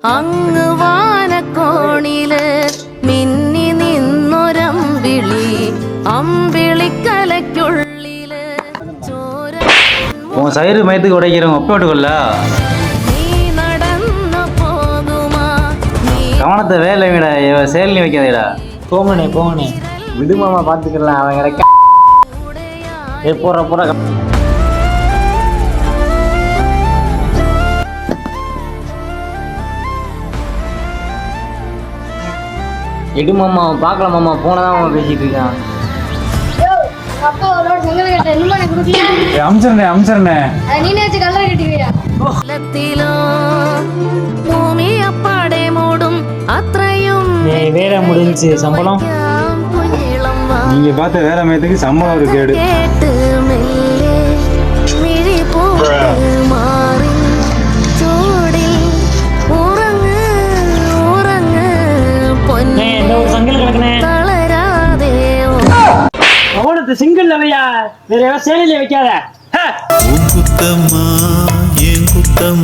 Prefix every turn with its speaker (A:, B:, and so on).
A: അങ്ങ് വാനക്കോണില് മിന്നി നിന്നൊരമ്പിളി അമ്പിളിക്കലയ്ക്കുള്ളില് ചോര
B: உன் சயிறு மயத்துக்கு உடைக்கிறவங்க ஒப்ப விட்டுக்கொள்ள
A: നീ നടന്നു പോകുമാ നീ
B: கவனத்தை வேலை விட செயல் வைக்காதீடா.
C: போங்கண்ணே விடுமாமா பார்த்துக்கலாம். அவன் கிடைக்க போற போற எடுமாமா பார்க்கலாம் மாமா. போனதான் அவன் பேசிட்டு இருக்கான்.
B: அம்சரணே
A: ലത്തിലോ ഭൂമി അപ്പാടെ മൂടും അത്രയും
C: வேற முடிஞ்சு சம்பளம்
A: കുഞ്ഞിളം
B: நீங்க பார்த்த வேலை மயத்துக்கு சம்பளம் ஒரு கேடு.
A: കേട്ട് മെല്ലെ മിഴി പോട്ട് മാറി ചൂടിൽ ഉറങ്ങ് ഉറങ്ങ് പൊന്നെ
C: இந்த ஒரு சங்கில் கிடக்குனே.
A: തളരാതെ
C: அவனுக்கு சிங்கிள் இல்லையா, வேற ஏதாவது சேலையில வைக்காத.
D: குத்தம்மா ஏன் குத்தம்